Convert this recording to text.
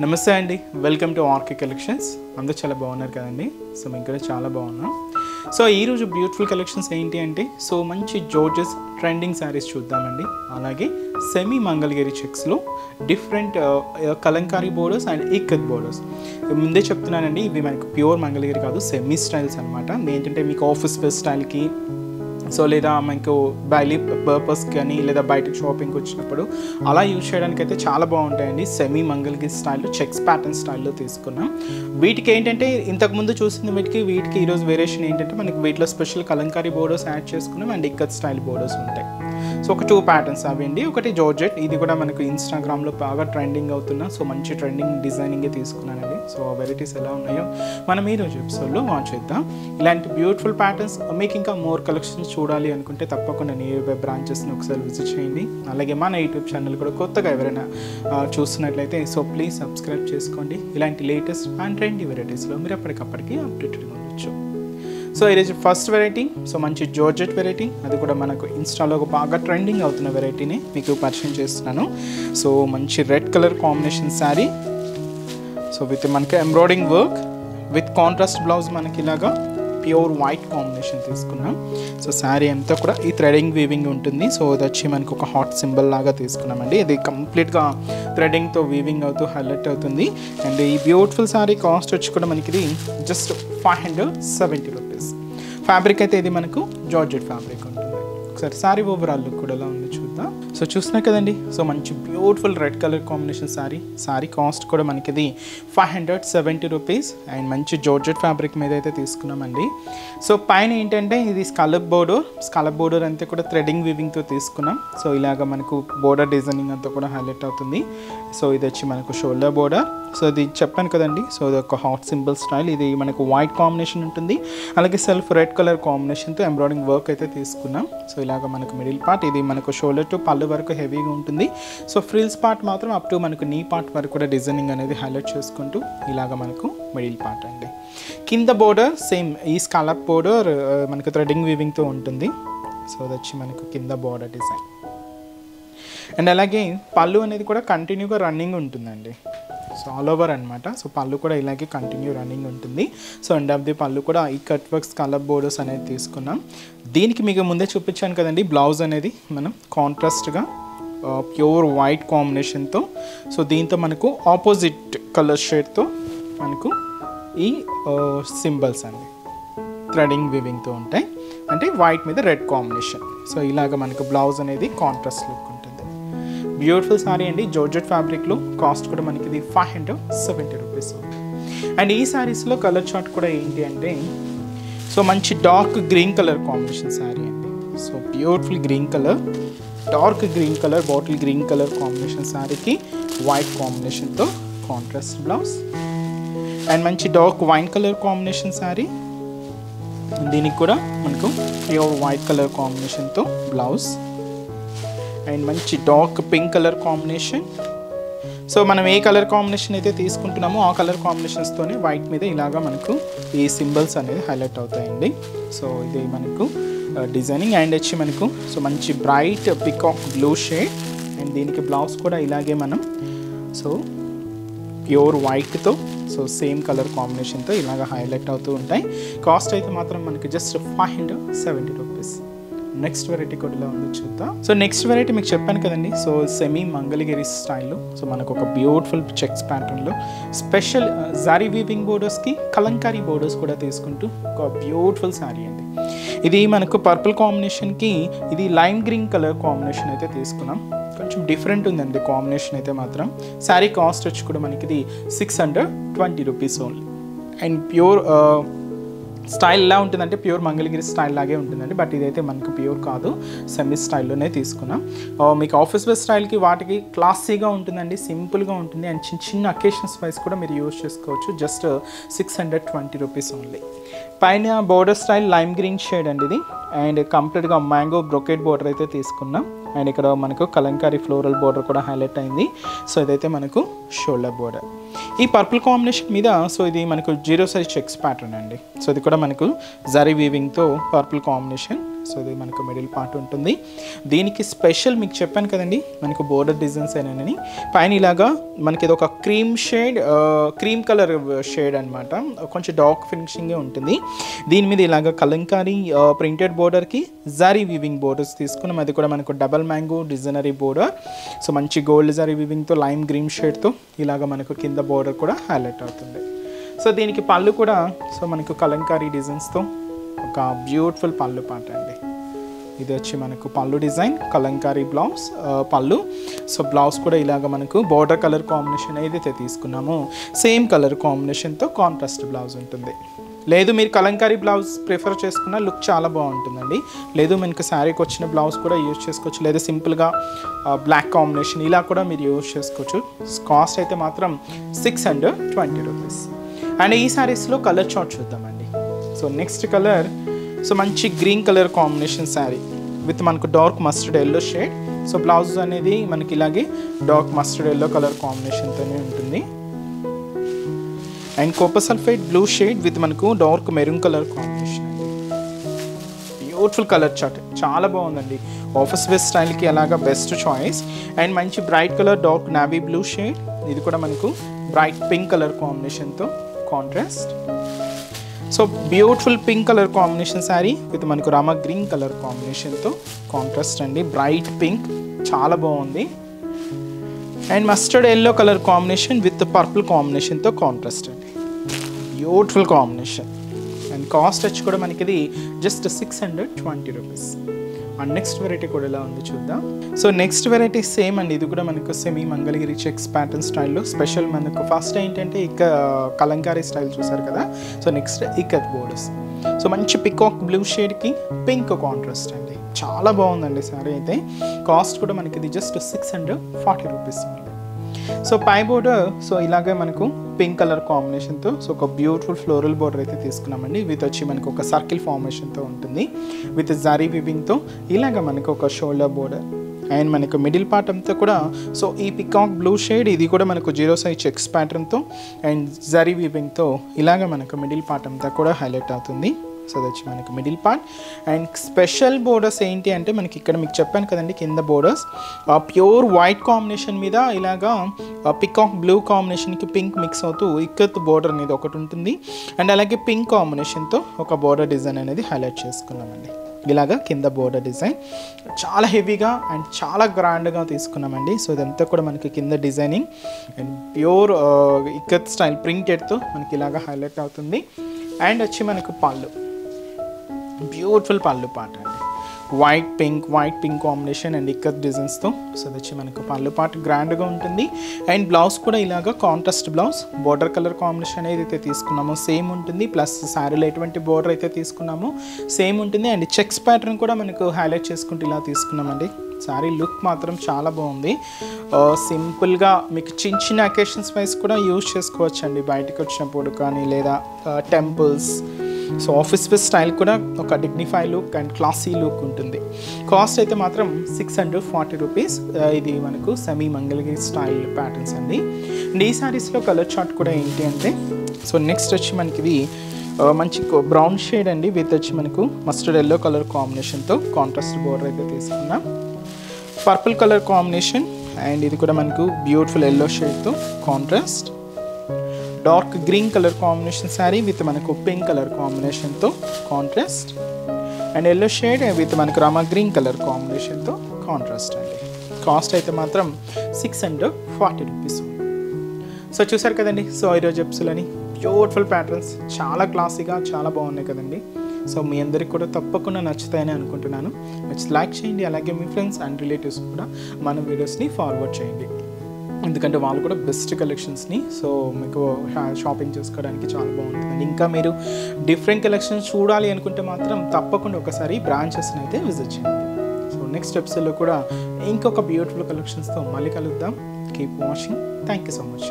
నమస్తే అండి, welcome to RK collections. అందరూ చాలా బాగున్నారు కదండి. సో మేము కూడా చాలా బాగున్నాం. సో ఈరోజు బ్యూటిఫుల్ కలెక్షన్స్ ఏంటి అంటే మంచి జోర్జెస్ ట్రెండింగ్ శారీస్ చూద్దామండి. అలాగే సెమీ మంగళగిరి చెక్స్లో different Kalamkari borders and ikat borders. ముందే చెప్తున్నానండి, ఇవి మనకు ప్యూర్ మంగళగిరి కాదు, సెమీ స్టైల్స్ అనమాట. ఏంటంటే మీకు ఆఫీస్ వేర్ స్టైల్కి లేదా మనకు డైలీ పర్పస్ కానీ లేదా బయటకు షాపింగ్కి వచ్చినప్పుడు అలా యూజ్ చేయడానికి అయితే చాలా బాగుంటాయండి. సెమీ మంగళగిరి స్టైల్లో చెక్స్ ప్యాటర్న్ స్టైల్లో తీసుకున్నాం. వీటికి ఏంటంటే ఇంతకుముందు చూసిన వీటికి ఈరోజు వేరియేషన్ ఏంటంటే మనకి వీటిలో స్పెషల్ కలంకారీ బోర్డర్స్ యాడ్ చేసుకున్నాం అండ్ ఇక్కత్ స్టైల్ బోర్డర్స్ ఉంటాయి. సో ఒక 2 ప్యాటర్న్స్ అవండి. ఒకటి జార్జెట్, ఇది కూడా మనకు ఇన్స్టాగ్రామ్లో బాగా ట్రెండింగ్ అవుతున్నా మంచి ట్రెండింగ్ డిజైనింగే తీసుకున్నానండి. సో వెరైటీస్ ఎలా ఉన్నాయో మనం ఈరోజు ఎపిసోడ్లో వాచ్ చేద్దాం. ఇలాంటి బ్యూటిఫుల్ ప్యాటర్న్స్ మీకు ఇంకా మోర్ కలెక్షన్స్ చూడాలి అనుకుంటే తప్పకుండా నియర్ బై బ్రాంచెస్ని ఒకసారి విజిట్ చేయండి. అలాగే మన యూట్యూబ్ ఛానల్ కూడా కొత్తగా ఎవరైనా చూస్తున్నట్లయితే ప్లీజ్ సబ్స్క్రైబ్ చేసుకోండి. ఇలాంటి లేటెస్ట్ అండ్ ట్రెండీ వెరైటీస్లో మీరు ఎప్పటికప్పటికీ అప్డేటెడ్గా ఉండొచ్చు. సో ఈరోజు ఫస్ట్ వెరైటీ మంచి జార్జెట్ వెరైటీ, అది కూడా మనకు ఇన్స్టాలో బాగా ట్రెండింగ్ అవుతున్న వెరైటీని మీకు పరిచయం చేస్తున్నాను. సో మంచి red colour combination sari, with మనకి embroidering work with contrast blouse మనకి ఇలాగా ప్యూర్ వైట్ కాంబినేషన్ తీసుకున్నాం. సో శారీ అంతా కూడా ఈ థ్రెడింగ్ వీవింగ్ ఉంటుంది. సో ఇది వచ్చి మనకు ఒక హాట్ సింబల్ లాగా తీసుకున్నామండి. ఇది కంప్లీట్గా థ్రెడింగ్తో వీవింగ్ అవుతూ హైలైట్ అవుతుంది. అండ్ ఈ బ్యూటిఫుల్ శారీ కాస్ట్ వచ్చి కూడా మనకి ఇది జస్ట్ 570 రూపీస్. ఫ్యాబ్రిక్ అయితే ఇది మనకు జార్జెట్ ఫ్యాబ్రిక్ ఉంటుంది. ఒకసారి శారీ ఓవరాల్ లుక్ కూడా ఎలా ఉందో చూద్దాం. సో చూస్తున్నా కదండి, మంచి beautiful red colour combination sari cost కూడా మనకి ఇది 570 రూపీస్. అండ్ మంచి జార్జెట్ ఫ్యాబ్రిక్ మీద అయితే తీసుకున్నామండి. సో పైన ఏంటంటే ఇది స్కాలప్ బోర్డర్ అంతా కూడా థ్రెడింగ్ వీవింగ్తో తీసుకున్నాం. సో ఇలాగ మనకు బోర్డర్ డిజైనింగ్ అంతా కూడా హైలైట్ అవుతుంది. సో ఇది వచ్చి మనకు షోల్డర్ బోర్డర్. సో ఇది చెప్పాను కదండి, ఇది ఒక హాట్ సింబల్ స్టైల్. ఇది మనకు వైట్ కాంబినేషన్ ఉంటుంది, అలాగే సెల్ఫ్ రెడ్ కలర్ కాంబినేషన్తో ఎంబ్రాయిడింగ్ వర్క్ అయితే తీసుకున్నాం. సో ఇలాగ మనకు మిడిల్ పార్ట్ ఇది మనకు షోల్డర్ టు పళ్ళు వరకు హెవీగా ఉంటుంది. సో ఫ్రిల్స్ పార్ట్ మాత్రం అప్ టు మనకు నీ పార్ట్ వరకు కూడా డిజైనింగ్ అనేది హైలైట్ చేసుకుంటూ ఇలాగ మనకు మిడిల్ పార్ట్ అండి. కింద బోర్డర్ సేమ్ ఈ స్కాలప్ బోర్డర్ మనకు థ్రెడింగ్ వీవింగ్తో ఉంటుంది. సో అది వచ్చి మనకు కింద బోర్డర్ డిజైన్. అండ్ అలాగే పళ్ళు అనేది కూడా కంటిన్యూగా రన్నింగ్ ఉంటుందండి. సో ఆల్ ఓవర్ అనమాట. సో పళ్ళు కూడా ఇలాగే కంటిన్యూ రన్నింగ్ ఉంటుంది. సో ఎండ్ ఆఫ్ ది పళ్ళు కూడా ఈ కట్ వర్క్స్ కలర్ బోర్డర్స్ అనేది తీసుకున్నాం. దీనికి మీకు ముందే చూపించాను కదండి, బ్లౌజ్ అనేది మనం కాంట్రాస్ట్గా ప్యూర్ వైట్ కాంబినేషన్తో, సో దీంతో మనకు ఆపోజిట్ కలర్ షేడ్తో మనకు ఈ సింబల్స్ అండి థ్రెడింగ్ వీవింగ్తో ఉంటాయి. అంటే వైట్ మీద రెడ్ కాంబినేషన్. సో ఇలాగ మనకు బ్లౌజ్ అనేది కాంట్రాస్ట్ లుక్ ఉంటుంది. బ్యూటిఫుల్ సారీ అండి, జార్జెట్ ఫ్యాబ్రిక్లో. కాస్ట్ కూడా మనకి ఇది 570 రూపీస్. అండ్ ఈ శారీస్లో కలర్ చార్ట్ కూడా ఏంటి అంటే మంచి dark green colour combination sari అండి. So beautiful green colour, dark green colour, bottle green colour combination శారీకి వైట్ కాంబినేషన్తో కాంట్రాస్ట్ బ్లౌజ్. అండ్ మంచి dark wine colour combination sari, దీనికి కూడా మనకు ప్యూర్ వైట్ కలర్ కాంబినేషన్తో బ్లౌజ్. అండ్ మంచి dark pink colour combination. So మనం ఏ కలర్ కాంబినేషన్ అయితే తీసుకుంటున్నామో ఆ కలర్ కాంబినేషన్స్తోనే వైట్ మీద ఇలాగా మనకు ఈ సింబల్స్ అనేది హైలైట్ అవుతాయండి. సో ఇది మనకు డిజైనింగ్. అండ్ వచ్చి మనకు మంచి bright peacock blue shade. And దీనికి బ్లౌజ్ కూడా ఇలాగే మనం ప్యూర్ వైట్తో సేమ్ కలర్ కాంబినేషన్తో ఇలాగ హైలైట్ అవుతూ ఉంటాయి. కాస్ట్ అయితే మాత్రం మనకి జస్ట్ 570 రూపీస్. నెక్స్ట్ వెరైటీ కూడా ఇలా ఉందో చూద్దాం. నెక్స్ట్ వెరైటీ మీకు చెప్పాను కదండి, సెమీ మంగళగిరి స్టైల్లో మనకు ఒక బ్యూటిఫుల్ చెక్స్ ప్యాటర్న్లో స్పెషల్ జారీ వీవింగ్ బోర్డర్స్కి కలంకారీ బోర్డర్స్ కూడా తీసుకుంటూ ఒక బ్యూటిఫుల్ శారీ అండి. ఇది మనకు పర్పుల్ కాంబినేషన్కి ఇది లైమ్ గ్రీన్ కలర్ కాంబినేషన్ అయితే తీసుకున్నాం. కొంచెం డిఫరెంట్ ఉందండి కాంబినేషన్ అయితే మాత్రం. శారీ కాస్ట్ వచ్చి కూడా మనకి ఇది 620 rupees only. And pure style ఎలా ఉంటుందంటే ప్యూర్ మంగళగిరి స్టైల్ లాగే ఉంటుందండి. బట్ ఇదైతే మనకు ప్యూర్ కాదు, సెమీ స్టైల్లోనే తీసుకున్నాం. మీకు ఆఫీస్ వేర్ స్టైల్కి వాటికి క్లాసీగా ఉంటుందండి, సింపుల్గా ఉంటుంది. అండ్ చిన్న చిన్న అకేషన్స్ వైజ్ కూడా మీరు యూజ్ చేసుకోవచ్చు. Just 620 rupees only. పైన border style lime green shade అండి ఇది. అండ్ కంప్లీట్గా మ్యాంగో బ్రొకెట్ బోర్డర్ అయితే తీసుకున్నాం. అండ్ ఇక్కడ మనకు కలంకారీ ఫ్లోరల్ బోర్డర్ కూడా హైలైట్ అయింది. సో ఇదైతే మనకు షోల్డర్ బోర్డర్. ఈ పర్పుల్ కాంబినేషన్ మీద ఇది మనకు 0 సైజ్ చెక్స్ ప్యాటర్న్ అండి. సో ఇది కూడా మనకు జరీ వీవింగ్తో పర్పుల్ కాంబినేషన్. సో ఇది మనకు మిడిల్ పార్ట్ ఉంటుంది. దీనికి స్పెషల్ మీకు చెప్పాను కదండి, మనకు బోర్డర్ డిజైన్స్ అయినని పైన ఇలాగా మనకి ఇది ఒక క్రీమ్ కలర్ షేడ్ అనమాట, కొంచెం డార్క్ ఫినిషింగే ఉంటుంది. దీని మీద ఇలాగ కలంకారీ ప్రింటెడ్ బోర్డర్కి జరీ వీవింగ్ బోర్డర్స్ తీసుకున్నాం. అది కూడా మనకు double mango designer border. So మంచి గోల్డ్ జరీ వీవింగ్తో లైమ్ గ్రీన్ షేడ్తో ఇలాగ మనకు కింద బోర్డర్ కూడా హైలైట్ అవుతుంది. సో దీనికి పళ్ళు కూడా సో మనకు కలంకారీ డిజైన్స్తో ఒక బ్యూటిఫుల్ పళ్ళు పాట అండి. ఇది వచ్చి మనకు పళ్ళు డిజైన్, కలంకారీ బ్లౌజ్ పళ్ళు. సో బ్లౌజ్ కూడా ఇలాగ మనకు బోర్డర్ కలర్ కాంబినేషన్ ఏదైతే తీసుకున్నామో సేమ్ కలర్ కాంబినేషన్తో కాంట్రాస్ట్ బ్లౌజ్ ఉంటుంది. లేదు మీరు కలంకారీ బ్లౌజ్ ప్రిఫర్ చేసుకున్న లుక్ చాలా బాగుంటుందండి. లేదు మనకు శారీకి వచ్చిన బ్లౌజ్ కూడా యూజ్ చేసుకోవచ్చు, లేదా సింపుల్గా బ్లాక్ కాంబినేషన్ ఇలా కూడా మీరు యూజ్ చేసుకోవచ్చు. కాస్ట్ అయితే మాత్రం 620 రూపీస్. అండ్ ఈ శారీస్లో కలర్ చార్ట్ చూద్దామండి. సో నెక్స్ట్ కలర్ సో మంచి green colour combination sari with మనకు dark mustard yellow shade. So blouse అనేది మనకి ఇలాగే డార్క్ మస్టర్డ్ ఎల్లో కలర్ కాంబినేషన్తోనే ఉంటుంది. And copper sulphate blue shade with మనకు డార్క్ మెరూన్ కలర్ కాంబినేషన్ అండి. బ్యూటిఫుల్ కలర్ చార్ట్, చాలా బాగుందండి. ఆఫీస్ వేర్ స్టైల్కి అలాగా బెస్ట్ చాయిస్. అండ్ మంచి bright colour dark navy blue shade, ఇది కూడా మనకు బ్రైట్ పింక్ కలర్ కాంబినేషన్తో contrast. So beautiful pink colour combination sari with మనకు రామా గ్రీన్ కలర్ కాంబినేషన్తో కాంట్రాస్ట్ అండి. బ్రైట్ పింక్ చాలా బాగుంది. And mustard yellow colour combination with purple కాంబినేషన్తో కాంట్రాస్ట్ అండి. Beautiful combination. అండ్ కాస్ట్ వచ్చి కూడా మనకి ఇది just 620 rupees. And next variety కూడా ఎలా ఉంది చూద్దాం. సో నెక్స్ట్ వెరైటీ సేమ్ అండి, ఇది కూడా మనకు సెమీ మంగళగిరి చెక్స్ ప్యాటర్న్ స్టైల్లో స్పెషల్. మనకు ఫస్ట్ ఏంటంటే కలంకారీ స్టైల్ చూసారు కదా, so next ikat borders. So మంచి పికాక్ బ్లూ షేడ్కి పింక్ కాంట్రాస్ట్ అండి, చాలా బాగుందండి సారీ అయితే. కాస్ట్ కూడా మనకి ఇది జస్ట్ 640 రూపీస్. సో పై బోర్డర్ సో ఇలాగే మనకు పింక్ కలర్ కాంబినేషన్తో సో ఒక బ్యూటిఫుల్ ఫ్లోరల్ బోర్డర్ అయితే తీసుకున్నామండి. విత్ వచ్చి మనకు ఒక సర్కిల్ ఫార్మేషన్తో ఉంటుంది విత్ జరీ వివింగ్తో ఇలాగ మనకు ఒక షోల్డర్ బోర్డర్. అండ్ మనకు మిడిల్ పార్ట్ అంతా కూడా సో ఈ పికాక్ బ్లూ షేడ్ ఇది కూడా మనకు 0 సైజ్ చెక్స్ ప్యాటర్న్తో అండ్ జరీ వీవింగ్తో ఇలాగ మనకు మిడిల్ పార్ట్ అంతా కూడా హైలైట్ అవుతుంది. సో అది వచ్చి మనకు middle part. And special borders ఏంటి అంటే మనకి ఇక్కడ మీకు చెప్పాను కదండి, కింద బోర్డర్స్ ప్యూర్ వైట్ కాంబినేషన్ మీద ఇలాగా పికాక్ బ్లూ కాంబినేషన్కి పింక్ మిక్స్ అవుతూ ఇక్కత్ బోర్డర్ అనేది ఒకటి ఉంటుంది. అండ్ అలాగే పింక్ కాంబినేషన్తో ఒక బోర్డర్ డిజైన్ అనేది హైలైట్ చేసుకున్నామండి. ఇలాగా కింద బోర్డర్ డిజైన్ చాలా హెవీగా అండ్ చాలా గ్రాండ్గా తీసుకున్నామండి. సో ఇదంతా కూడా మనకి కింద designing and pure ikat style ప్రింటెడ్తో మనకి ఇలాగా హైలైట్ అవుతుంది. అండ్ వచ్చి మనకు పళ్ళు, బ్యూటిఫుల్ పళ్ళు పాట అండి. White pink combination and ikat డిజైన్స్తో సో అది వచ్చి మనకు పళ్ళు పాట గ్రాండ్గా ఉంటుంది. అండ్ బ్లౌజ్ కూడా ఇలాగా contrast blouse, border colour combination ఏదైతే తీసుకున్నామో సేమ్ ఉంటుంది. ప్లస్ శారీలో ఎటువంటి బోర్డర్ అయితే తీసుకున్నామో సేమ్ ఉంటుంది. అండ్ చెక్స్ ప్యాటర్న్ కూడా మనకు హైలైట్ చేసుకుంటూ ఇలా తీసుకున్నామండి. శారీ లుక్ మాత్రం చాలా బాగుంది. సింపుల్గా మీకు చిన్న చిన్న అకేషన్స్ వైజ్ కూడా యూజ్ చేసుకోవచ్చు అండి, బయటకు వచ్చినప్పుడు కానీ లేదా temples. So office wear style కూడా ఒక dignify look and classy look ఉంటుంది. కాస్ట్ అయితే మాత్రం 640 రూపీస్. ఇది మనకు సెమీ మంగళగిరి స్టైల్ ప్యాటర్న్స్ అండి. అండ్ ఈ శారీస్లో కలర్ చార్ట్ కూడా ఏంటి అంటే సో నెక్స్ట్ వచ్చి మనకి ఇది మంచి బ్రౌన్ షేడ్ అండి విత్ వచ్చి మనకు మస్టర్డ్ ఎల్లో కలర్ కాంబినేషన్తో కాంట్రాస్ట్ బోర్డర్ అయితే తీసుకున్నాం. పర్పుల్ కలర్ కాంబినేషన్ అండ్ ఇది కూడా మనకు బ్యూటిఫుల్ ఎల్లో షేడ్తో contrast. Dark green colour combination sari with మనకు పింక్ కలర్ కాంబినేషన్తో contrast. And yellow shade with మనకు రామా గ్రీన్ కలర్ కాంబినేషన్తో కాంట్రాస్ట్ అండి. కాస్ట్ అయితే మాత్రం 640 రూపీస్. సో చూసారు కదండి, సో ఈరోజు ఎపిసోడ్ని బ్యూటిఫుల్ ప్యాటర్న్స్ చాలా క్లాసీగా చాలా బాగున్నాయి కదండి. సో మీ అందరికి కూడా తప్పకుండా నచ్చుతాయని అనుకుంటున్నాను. లైక్ చేయండి, అలాగే మీ ఫ్రెండ్స్ అండ్ రిలేటివ్స్ కూడా మన వీడియోస్ని ఫార్వర్డ్ చేయండి, ఎందుకంటే వాళ్ళు కూడా బెస్ట్ కలెక్షన్స్ని సో మీకు షాపింగ్ చేసుకోవడానికి చాలా బాగుంటుంది. ఇంకా మీరు డిఫరెంట్ కలెక్షన్స్ చూడాలి అనుకుంటే మాత్రం తప్పకుండా ఒకసారి బ్రాంచెస్ని అయితే విజిట్ చేయండి. సో నెక్స్ట్ ఎపిసోడ్లో కూడా ఇంకొక బ్యూటిఫుల్ కలెక్షన్స్తో మళ్ళీ కలుద్దాం. Keep watching. Thank you so much.